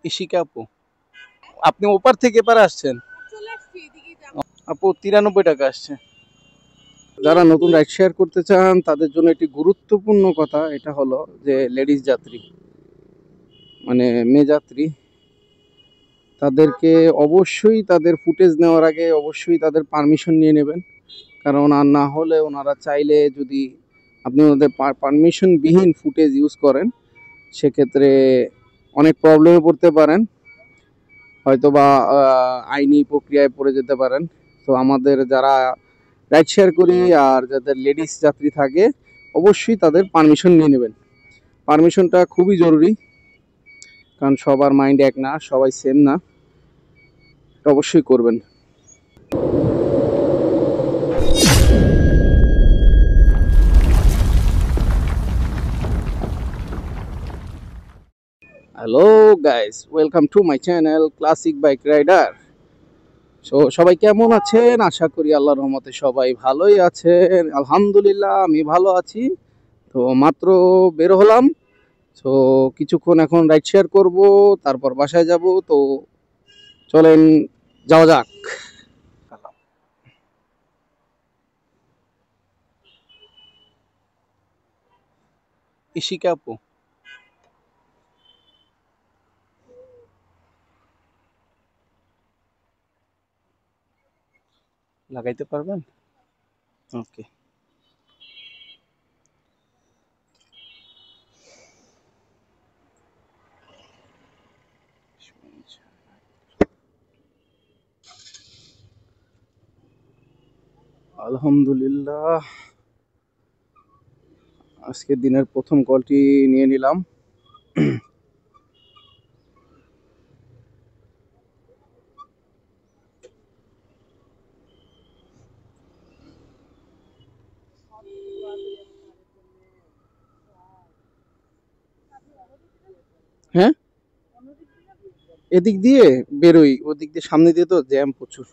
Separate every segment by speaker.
Speaker 1: ইশিকা আপু, আপনি ওপার থেকে এপারে আসছেন? আপু 93 টাকা আসছে। যারা নতুন রাইড শেয়ার করতে চান তাদের জন্য একটি গুরুত্বপূর্ণ কথা এটা হলো যে লেডিস যাত্রী মানে মেয়ে যাত্রী তাদেরকে অবশ্যই তাদের ফুটেজ নেওয়ার আগে অবশ্যই তাদের পারমিশন নিয়ে নেবেন। কারণ আর না হলে ওনারা চাইলে যদি আপনি ওদের পারমিশন বিহীন ফুটেজ ইউজ করেন সেক্ষেত্রে অনেক প্রবলেমে পড়তে পারেন, হয়তো বা আইনি প্রক্রিয়ায় পড়ে যেতে পারেন। তো আমাদের যারা রাইড শেয়ার করি আর যাদের লেডিস যাত্রী থাকে অবশ্যই তাদের পারমিশন নিয়ে নেবেন। পারমিশনটা খুবই জরুরি, কারণ সবার মাইন্ড এক না, সবাই সেম না, এটা অবশ্যই করবেন। Hello guys, welcome to my channel classic bike rider. সবাই কেমন আছেন? আশা করি আল্লাহর রহমতে সবাই ভালোই আছেন। আলহামদুলিল্লাহ আমি ভালো আছি। তো মাত্র বের হলাম, তো কিছুক্ষণ এখন রাইড শেয়ার করব, তারপর বাসায় যাব। তো চলেন যাওয়া যাক। ইশিকা আপু, লাগাইতে পারবেন? ওকে। আলহামদুলিল্লাহ, আজকের দিনের প্রথম কলটি নিয়ে নিলাম। হ্যাঁ, এদিক দিয়ে বেরোই, ওদিক দিয়ে সামনে দিয়ে তো জ্যাম প্রচুর।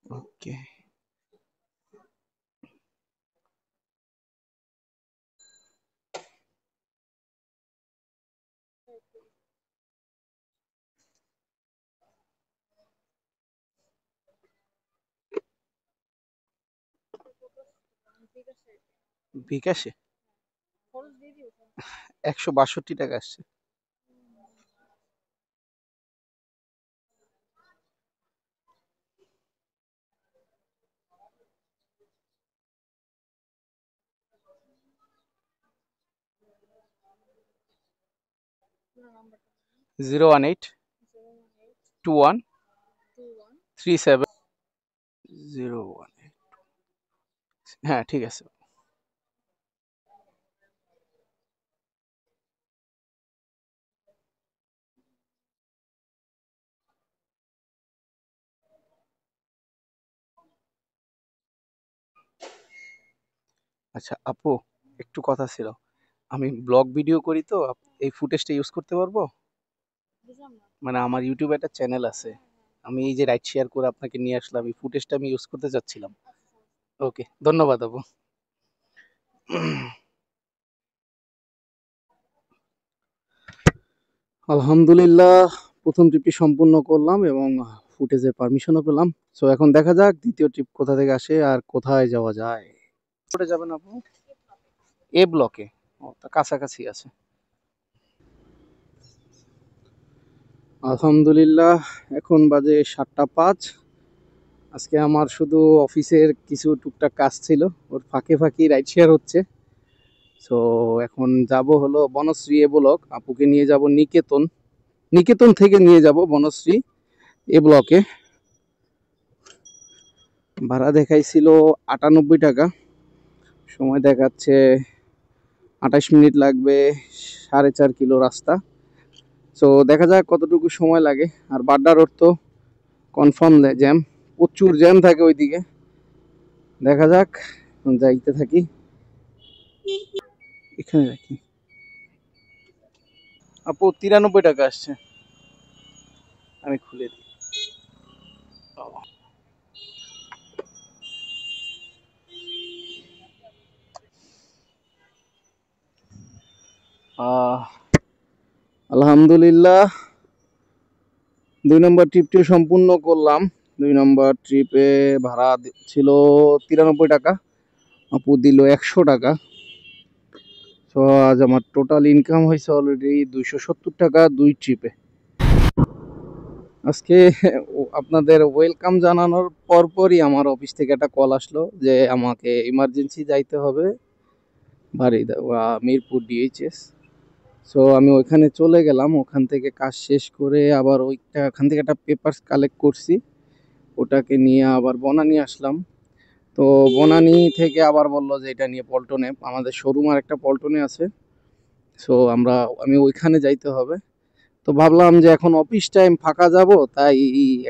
Speaker 1: โอเค বিকাশে 162 টাকা আসছে। জিরো 18213701। হ্যাঁ ঠিক আছে। আচ্ছা আপু, একটু কথা ছিল। আমি ব্লগ ভিডিও করি, তো এই ফুটেজটা ইউজ করতে পারবো? মানে আমার ইউটিউবে একটা চ্যানেল আছে, আমি এই যে রাইড শেয়ার করে আপনাকে নিয়ে আসলাম, এই ফুটেজটা আমি ইউজ করতে চাচ্ছিলাম। ওকে, ধন্যবাদ আপু। আলহামদুলিল্লাহ, প্রথম ট্রিপটি সম্পূর্ণ করলাম এবং ফুটেজের পারমিশনও পেলাম। সো এখন দেখা যাক দ্বিতীয় ট্রিপ কোথা থেকে আসে আর কোথায় যাওয়া যায়। কোথায় যাবেন আপু? এ ব্লকে? ও, তা কাছাকাছি আছে। আলহামদুলিল্লাহ, এখন বাজে 7টা 5। আজকে আমার শুধু অফিসের কিছু টুকটাক কাজ ছিল, ওর ফাঁকে ফাঁকি রাইড শেয়ার হচ্ছে। সো এখন যাব হলো বনশ্রী এ ব্লক, আপুকে নিয়ে যাব নিকেতন, নিকেতন থেকে নিয়ে যাব বনশ্রী এ ব্লকে। ভাড়া দেখাইছিল 98 টাকা, সময় দেখাচ্ছে 28 মিনিট লাগবে, 4.5 কিলো রাস্তা। সো দেখা যাক কতটুকু সময় লাগে। আর বাড্ডা রোড তো কনফার্ম জ্যাম, প্রচুর জ্যাম থাকে ওইদিকে। দেখা যাক, যাইতে থাকি। এখানে রাখি। আপু 93 টাকা আসছে, আমি খুলে দিই। আহ আলহামদুলিল্লাহ 2 নম্বর ট্রিপটি সম্পূর্ণ করলাম। 2 নম্বর ট্রিপে ভাড়া ছিল 93 টাকা, আপু দিল 100 টাকা। তো আজ আমার টোটাল ইনকাম হয়েছে অলরেডি 270 টাকা 2 ট্রিপে। আজকে আপনাদের ওয়েলকাম জানানোর পরপরই আমার অফিস থেকে একটা কল আসলো যে আমাকে ইমার্জেন্সি যাইতে হবে বাড়ি মিরপুর ডিএইচএস। সো আমি ওইখানে চলে গেলাম, ওখান থেকে কাজ শেষ করে আবার ওখান থেকে একটা পেপারস কালেক্ট করছি, ওটাকে নিয়ে আবার বনানী আসলাম। তো বনানী থেকে আবার বললো যে এটা নিয়ে পল্টনে, আমাদের শোরুম আর একটা পল্টনে আছে। সো আমি ওইখানে যাইতে হবে। তো ভাবলাম যে এখন অফিস টাইম ফাঁকা যাব, তাই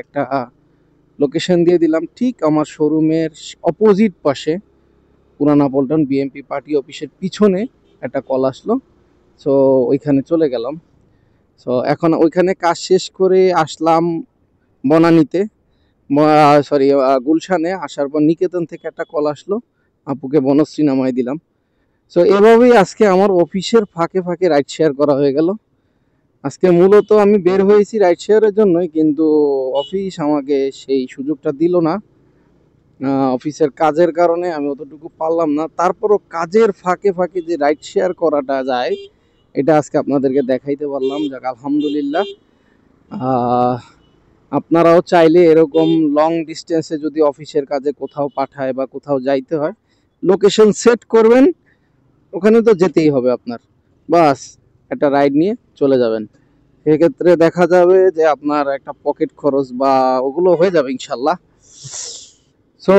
Speaker 1: একটা লোকেশন দিয়ে দিলাম। ঠিক আমার শোরুমের অপোজিট পাশে পুরানা পল্টন বিএমপি পার্টি অফিসের পিছনে একটা কল আসলো। সো ওইখানে চলে গেলাম। সো এখন ওইখানে কাজ শেষ করে আসলাম বনানীতে, সরি গুলশানে। আসার পর নিকেতন থেকে একটা কল আসলো, আপুকে বনশ্রী নামায় দিলাম। সো এভাবেই আজকে আমার অফিসের ফাঁকে ফাঁকে রাইড শেয়ার করা হয়ে গেল। আজকে মূলত আমি বের হয়েছি রাইড শেয়ারের জন্যই, কিন্তু অফিস আমাকে সেই সুযোগটা দিল না। অফিসের কাজের কারণে আমি অতটুকু পারলাম না। তারপরও কাজের ফাঁকে ফাঁকে যে রাইড শেয়ার করাটা যায়, এটা আজকে আপনাদেরকে দেখাইতে পারলাম। যাক আলহামদুলিল্লাহ। আপনারাও চাইলে এরকম লং ডিস্টেন্সে যদি অফিসের কাজে কোথাও পাঠায় বা কোথাও যাইতে হয়, লোকেশন সেট করবেন, ওখানে তো যেতেই হবে আপনার, বাস একটা রাইড নিয়ে চলে যাবেন। সেক্ষেত্রে দেখা যাবে যে আপনার একটা পকেট খরচ বা ওগুলো হয়ে যাবে ইনশাল্লাহ। সো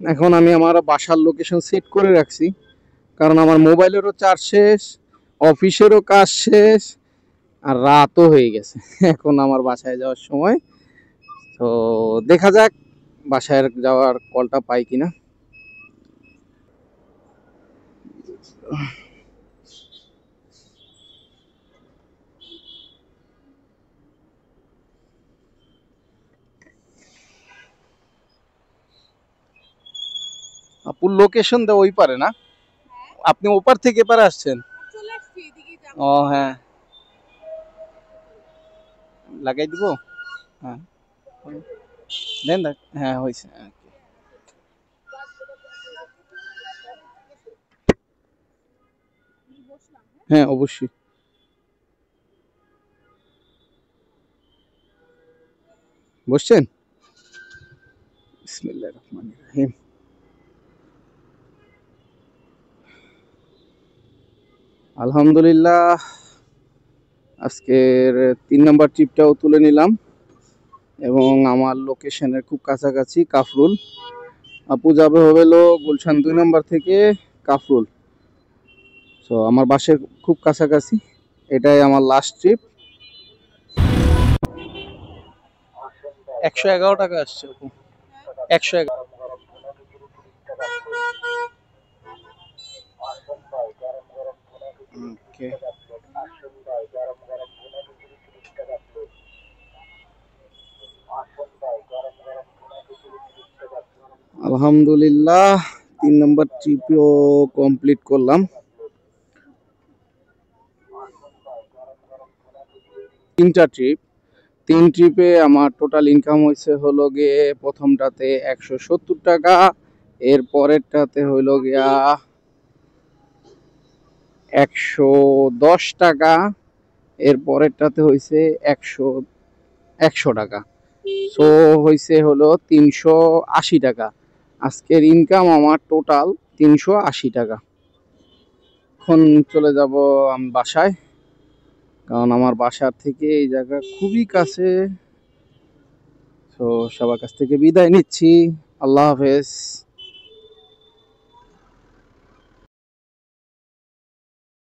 Speaker 1: এখন আমি আমার বাসার লোকেশন সেট করে রাখছি, কারণ আমার মোবাইলেরও চার্জ শেষ, অফিসেরও কাজ শেষ, আর রাতও হয়ে গেছে। এখন আমার বাসায় যাওয়ার সময়। তো দেখা যাক বাসায় যাওয়ার কলটা পাই কিনা। আপুর লোকেশন দেওয়া ওই পারে না, আপনি ওপার থেকে এপারে আসছেন? ও হ্যাঁ, লাগাই দিব। হ্যাঁ দেন, হ্যাঁ হয়েছে। হ্যাঁ অবশ্যই। বসছেন? বিসমিল্লাহির রহমানির রহিম। আলহামদুলিল্লাহ আজকের 3 নম্বর ট্রিপটাও তুলে নিলাম এবং আমার লোকেশনের খুব কাছাকাছি কাফরুল। আপু যাবে হলো গুলশান 2 নম্বর থেকে কাফরুল। সো আমার বাসের খুব কাছাকাছি, এটাই আমার লাস্ট ট্রিপ। 111 টাকা আসছে আপু, 111। ওকে, আলহামদুলিল্লাহ 3 নম্বর ট্রিপও কমপ্লিট করলাম। 3টা ট্রিপ, 3 ট্রিপে আমার টোটাল ইনকাম হয়েছে হলো গিয়ে প্রথমটাতে 170 টাকা, এর পরেরটাতে হইল গিয়া 110 টাকা, এর পরেরটাতে হয়েছে 100 টাকা। সো হয়েছে হলো 380 টাকা। আজকের ইনকাম আমার টোটাল 380 টাকা। এখন চলে যাব আমি বাসায়, কারণ আমার বাসার থেকে এই জায়গা খুবই কাছে। তো সবার কাছ থেকে বিদায় নিচ্ছি, আল্লাহ হাফেজ।